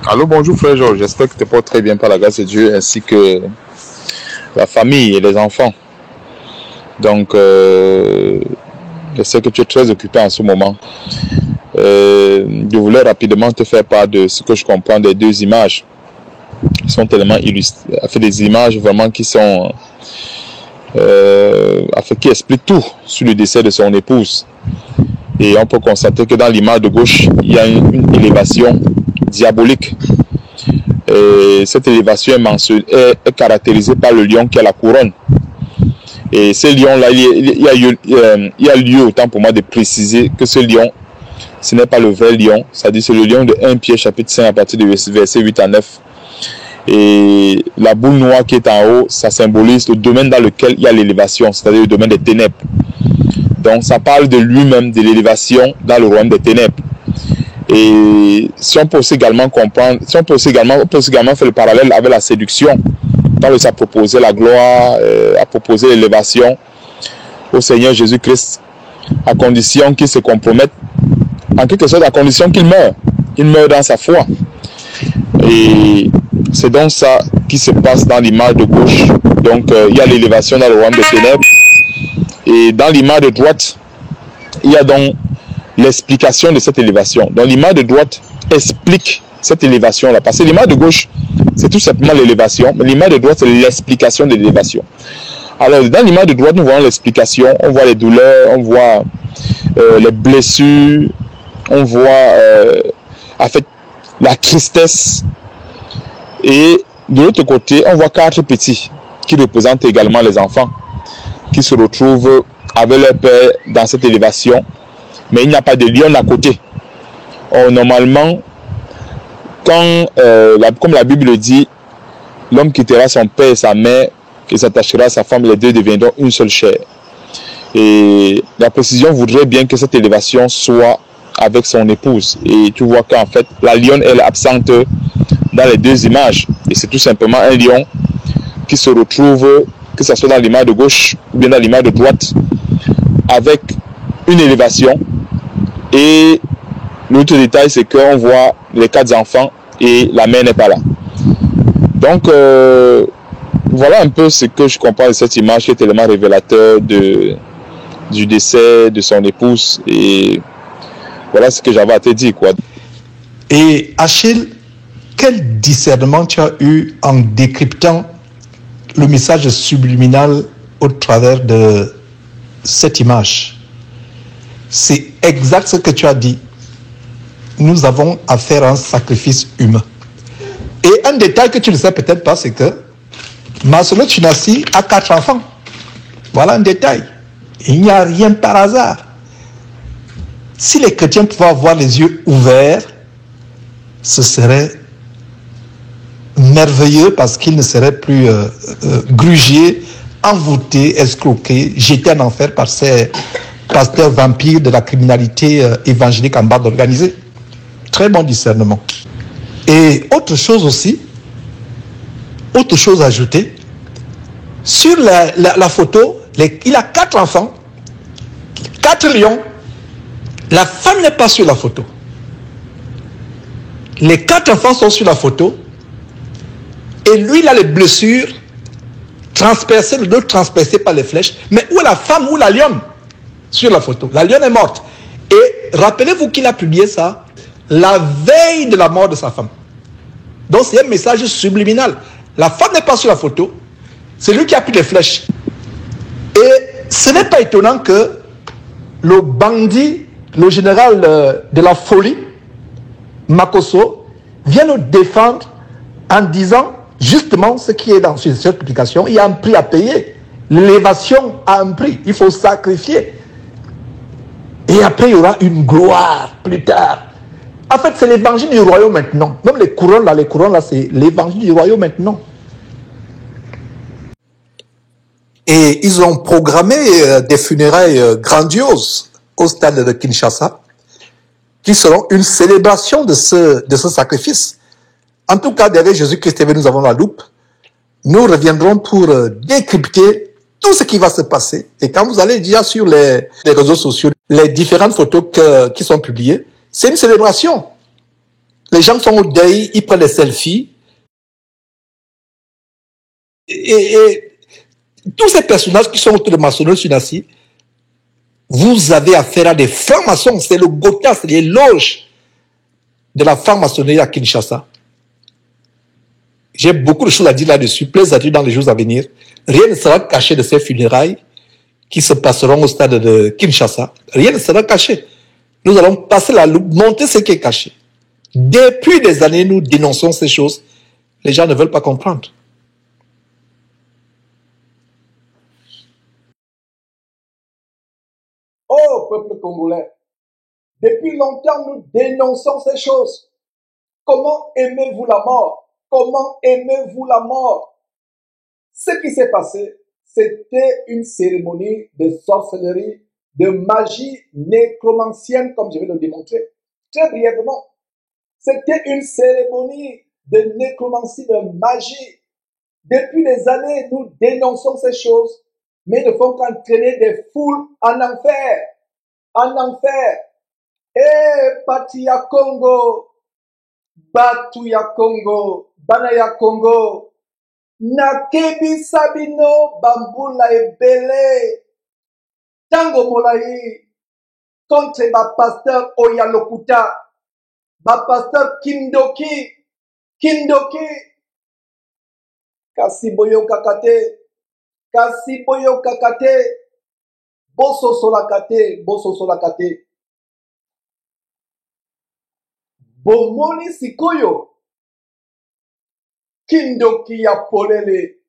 Allô, bonjour frère Georges, j'espère que tu te portes très bien par la grâce de Dieu ainsi que la famille et les enfants. Donc, je sais que tu es très occupé en ce moment. Je voulais rapidement te faire part de ce que je comprends des deux images qui sont tellement illustrées, des images vraiment qui sont, qui expliquent tout sur le décès de son épouse. Et on peut constater que dans l'image de gauche, il y a une élévation diabolique. Et cette élévation est caractérisée par le lion qui a la couronne. Et ce lion-là, il y a lieu autant pour moi de préciser que ce lion, ce n'est pas le vrai lion. C'est-à-dire c'est le lion de 1 Pierre chapitre 5 à partir de versets 8 à 9. Et la boule noire qui est en haut, ça symbolise le domaine dans lequel il y a l'élévation, c'est-à-dire le domaine des ténèbres. Donc ça parle de lui-même, de l'élévation dans le royaume des ténèbres. Et si on peut aussi également comprendre, on peut aussi également faire le parallèle avec la séduction, dans le sens à proposer la gloire, à proposer l'élévation au Seigneur Jésus-Christ, à condition qu'il se compromette, en quelque sorte à condition qu'il meure. Il meurt dans sa foi. Et c'est donc ça qui se passe dans l'image de gauche. Donc il y a l'élévation dans le royaume des ténèbres. Et dans l'image de droite, il y a donc l'explication de cette élévation. Donc l'image de droite explique cette élévation-là. Parce que l'image de gauche, c'est tout simplement l'élévation. Mais l'image de droite, c'est l'explication de l'élévation. Alors dans l'image de droite, nous voyons l'explication. On voit les douleurs, on voit les blessures, on voit la tristesse. Et de l'autre côté, on voit 4 petits qui représentent également les enfants qui se retrouvent avec leur père dans cette élévation. Mais il n'y a pas de lion à côté. Or, normalement, quand, comme la Bible le dit, l'homme quittera son père et sa mère et s'attachera à sa femme, les deux deviendront une seule chair. Et la précision voudrait bien que cette élévation soit avec son épouse. Et tu vois qu'en fait, la lionne, elle est absente dans les deux images. Et c'est tout simplement un lion qui se retrouve, que ce soit dans l'image de gauche ou bien dans l'image de droite, avec une élévation. Et l'autre détail, c'est qu'on voit les 4 enfants et la mère n'est pas là. Donc, voilà un peu ce que je comprends de cette image qui est tellement révélateur du décès de son épouse. Et voilà ce que j'avais à te dire, quoi. Et Achille, quel discernement tu as eu en décryptant le message subliminal au travers de cette image? C'est exact ce que tu as dit. Nous avons affaire à un sacrifice humain. Et un détail que tu ne sais peut-être pas, c'est que Maslow Tchinassi a 4 enfants. Voilà un détail. Il n'y a rien par hasard. Si les chrétiens pouvaient avoir les yeux ouverts, ce serait merveilleux parce qu'ils ne seraient plus grugés, envoûtés, escroqués, jetés en enfer par ces pasteurs vampires de la criminalité évangélique en bande organisée. Très bon discernement. Et autre chose aussi, autre chose à ajouter, sur la photo, il a 4 enfants, 4 lions. La femme n'est pas sur la photo. Les 4 enfants sont sur la photo. Et lui, il a les blessures transpercées, le dos transpercé par les flèches. Mais où est la femme, où la lionne? Sur la photo. La lionne est morte. Et rappelez-vous qu'il a publié ça la veille de la mort de sa femme. Donc c'est un message subliminal. La femme n'est pas sur la photo. C'est lui qui a pris les flèches. Et ce n'est pas étonnant que le bandit, le général de la folie, Makosso, vienne nous défendre en disant justement ce qui est dans cette publication. Il y a un prix à payer. L'élévation a un prix. Il faut sacrifier. Et après, il y aura une gloire plus tard. En fait, c'est l'évangile du royaume maintenant. Même les couronnes là, c'est l'évangile du royaume maintenant. Et ils ont programmé des funérailles grandioses au stade de Kinshasa, qui seront une célébration de ce sacrifice. En tout cas, derrière Jésus-Christ, nous avons la loupe. Nous reviendrons pour décrypter tout ce qui va se passer. Et quand vous allez déjà sur les réseaux sociaux, les différentes photos qui sont publiées, c'est une célébration. Les gens sont au deuil, ils prennent des selfies. Et tous ces personnages qui sont autour de maçonnerie Sunassi, vous avez affaire à des francs-maçons. C'est le Gotha, c'est les loges de la franc-maçonnerie à Kinshasa. J'ai beaucoup de choses à dire là-dessus, plaisir dans les jours à venir. Rien ne sera caché de ces funérailles qui se passeront au stade de Kinshasa. Rien ne sera caché. Nous allons passer la loupe, montrer ce qui est caché. Depuis des années, nous dénonçons ces choses. Les gens ne veulent pas comprendre. Oh, peuple congolais, depuis longtemps, nous dénonçons ces choses. Comment aimez-vous la mort? Comment aimez-vous la mort? Ce qui s'est passé, c'était une cérémonie de sorcellerie, de magie nécromancienne, comme je vais le démontrer très brièvement. C'était une cérémonie de nécromancie, de magie. Depuis des années, nous dénonçons ces choses, mais ne font qu'entraîner des foules en enfer. En enfer. Eh, Pati ya Congo, Batu ya Congo, Bana ya Congo, Nakebi Sabino, Bambula Ebele, Tango Molai, contre ma pasteur Oyalokuta, ma pasteur Kindoki, Kasiboyo Kakate, Boso Solakate, Bomoni Sikoyo, Kindoki ya Polele,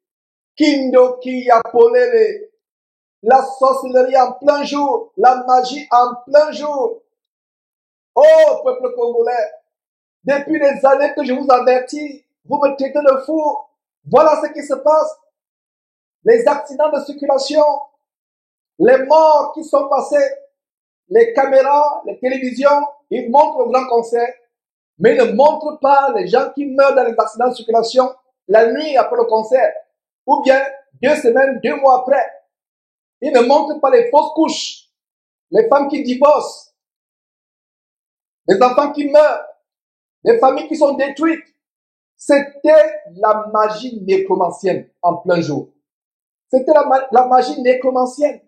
la sorcellerie en plein jour, la magie en plein jour. Oh, peuple congolais, depuis des années que je vous avertis, vous me traitez de fou. Voilà ce qui se passe. Les accidents de circulation, les morts qui sont passés, les caméras, les télévisions, ils montrent le grand concert, mais ils ne montrent pas les gens qui meurent dans les accidents de circulation la nuit après le concert, ou bien 2 semaines, 2 mois après. Ils ne montrent pas les fausses couches, les femmes qui divorcent, les enfants qui meurent, les familles qui sont détruites. C'était la magie nécromancienne en plein jour. C'était la magie nécromancienne.